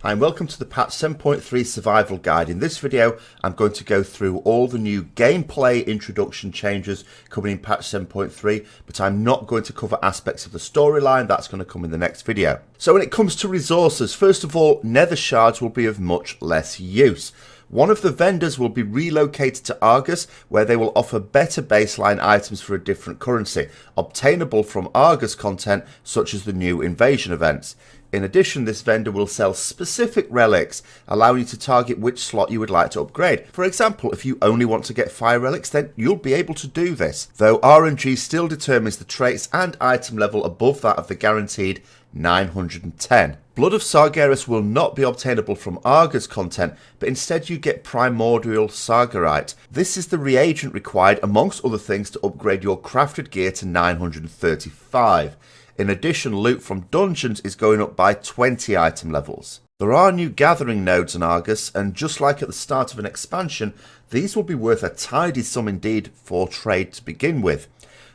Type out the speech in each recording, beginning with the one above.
Hi and welcome to the patch 7.3 survival guide. In this video I'm going to go through all the new gameplay introduction changes coming in patch 7.3, but I'm not going to cover aspects of the storyline. That's going to come in the next video. So when it comes to resources, first of all, nether shards will be of much less use. One of the vendors will be relocated to Argus, where they will offer better baseline items for a different currency, obtainable from Argus content such as the new invasion events. In addition, this vendor will sell specific relics, allowing you to target which slot you would like to upgrade. For example, if you only want to get fire relics, then you'll be able to do this, though RNG still determines the traits and item level above that of the guaranteed 910. Blood of Sargeras will not be obtainable from Argus content, but instead you get Primordial Sargerite. This is the reagent required, amongst other things, to upgrade your crafted gear to 935. In addition, loot from dungeons is going up by 20 item levels. There are new gathering nodes on Argus, and just like at the start of an expansion, these will be worth a tidy sum indeed for trade to begin with.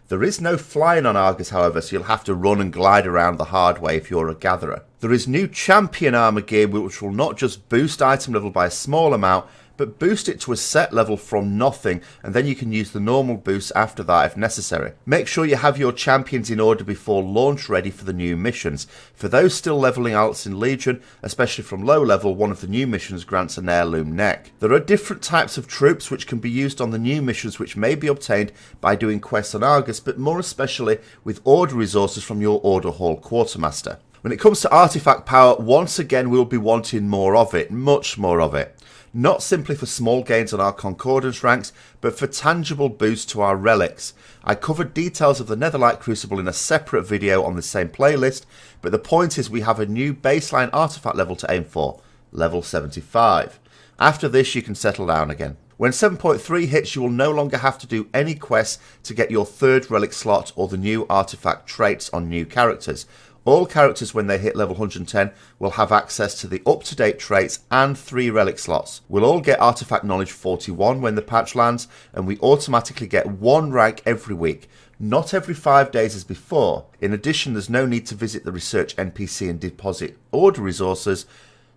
There is no flying on Argus, however, so you'll have to run and glide around the hard way if you're a gatherer. There is new champion armor gear which will not just boost item level by a small amount, but boost it to a set level from nothing, and then you can use the normal boost after that if necessary. Make sure you have your champions in order before launch ready for the new missions. For those still leveling alts in Legion, especially from low level, one of the new missions grants an heirloom neck. There are different types of troops which can be used on the new missions, which may be obtained by doing quests on Argus, but more especially with order resources from your Order Hall Quartermaster. When it comes to artifact power, once again we'll be wanting more of it, much more of it. Not simply for small gains on our Concordance ranks, but for tangible boosts to our relics. I covered details of the Netherlight Crucible in a separate video on the same playlist, but the point is we have a new baseline artifact level to aim for, level 75. After this you can settle down again. When 7.3 hits, you will no longer have to do any quests to get your third relic slot or the new artifact traits on new characters. All characters when they hit level 110 will have access to the up-to-date traits and 3 relic slots. We'll all get Artifact Knowledge 41 when the patch lands, and we automatically get 1 rank every week, not every 5 days as before. In addition, there's no need to visit the research NPC and deposit order resources.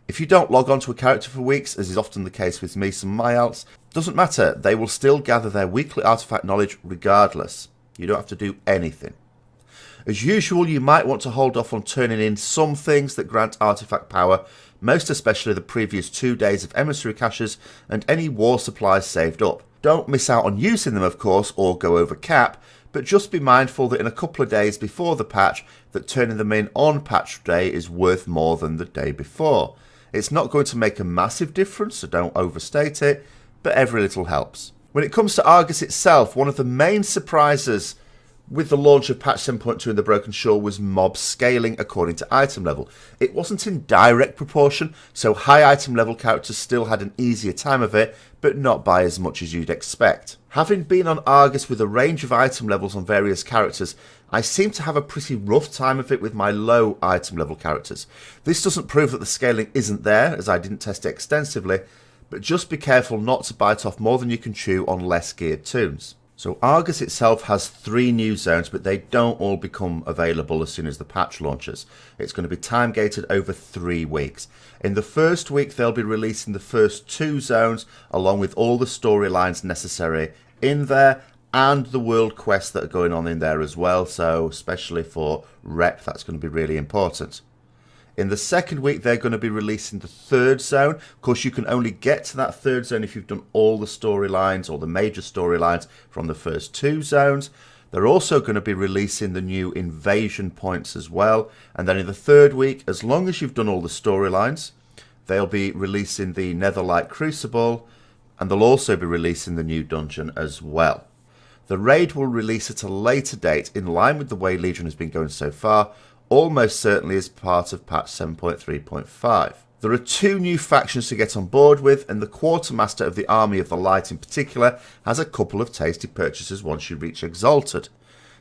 If you don't log on to a character for weeks, as is often the case with me, some of my alts, doesn't matter, they will still gather their weekly Artifact Knowledge regardless. You don't have to do anything. As usual, you might want to hold off on turning in some things that grant artifact power, most especially the previous 2 days of emissary caches and any war supplies saved up. Don't miss out on using them, of course, or go over cap, but just be mindful that in a couple of days before the patch, that turning them in on patch day is worth more than the day before. It's not going to make a massive difference, so don't overstate it, but every little helps. When it comes to Argus itself, one of the main surprises with the launch of patch 7.2 in the Broken Shore was mob scaling according to item level. It wasn't in direct proportion, so high item level characters still had an easier time of it, but not by as much as you'd expect. Having been on Argus with a range of item levels on various characters, I seem to have a pretty rough time of it with my low item level characters. This doesn't prove that the scaling isn't there, as I didn't test it extensively, but just be careful not to bite off more than you can chew on less geared toons. So Argus itself has 3 new zones, but they don't all become available as soon as the patch launches. It's going to be time gated over 3 weeks. In the first week they'll be releasing the first 2 zones along with all the storylines necessary in there and the world quests that are going on in there as well, so especially for rep that's going to be really important. In the second week, they're going to be releasing the 3rd zone. Of course, you can only get to that 3rd zone if you've done all the storylines or the major storylines from the first 2 zones. They're also going to be releasing the new invasion points as well. And then in the 3rd week, as long as you've done all the storylines, they'll be releasing the Netherlight Crucible, and they'll also be releasing the new dungeon as well. The raid will release at a later date in line with the way Legion has been going so far, almost certainly as part of patch 7.3.5. There are 2 new factions to get on board with, and the Quartermaster of the Army of the Light in particular has a couple of tasty purchases once you reach Exalted.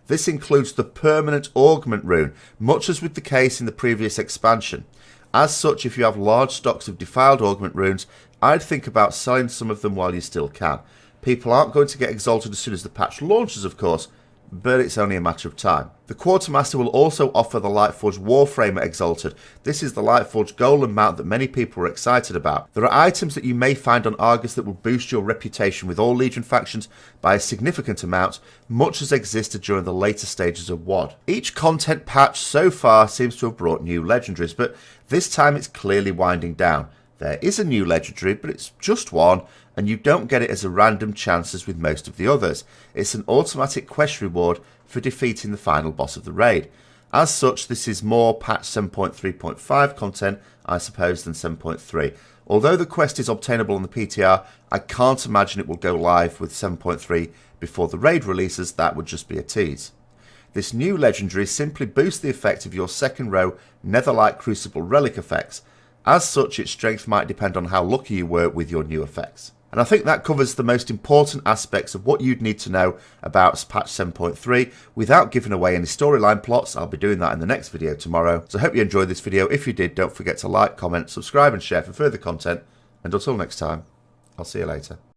This includes the permanent augment rune, much as with the case in the previous expansion. As such, if you have large stocks of defiled augment runes, I'd think about selling some of them while you still can. People aren't going to get Exalted as soon as the patch launches, of course, but it's only a matter of time. The Quartermaster will also offer the Lightforged Warframer Exalted. This is the Lightforged golem mount that many people are excited about. There are items that you may find on Argus that will boost your reputation with all Legion factions by a significant amount, much as existed during the later stages of WoD. Each content patch so far seems to have brought new legendaries, but this time it's clearly winding down. There is a new legendary, but it's just one, and you don't get it as a random chance as with most of the others. It's an automatic quest reward for defeating the final boss of the raid. As such, this is more patch 7.3.5 content, I suppose, than 7.3. Although the quest is obtainable on the PTR, I can't imagine it will go live with 7.3 before the raid releases. That would just be a tease. This new legendary simply boosts the effect of your second row Netherlight Crucible relic effects. As such, its strength might depend on how lucky you were with your new effects. And I think that covers the most important aspects of what you'd need to know about patch 7.3 without giving away any storyline plots. I'll be doing that in the next video tomorrow. So I hope you enjoyed this video. If you did, don't forget to like, comment, subscribe and share for further content. And until next time, I'll see you later.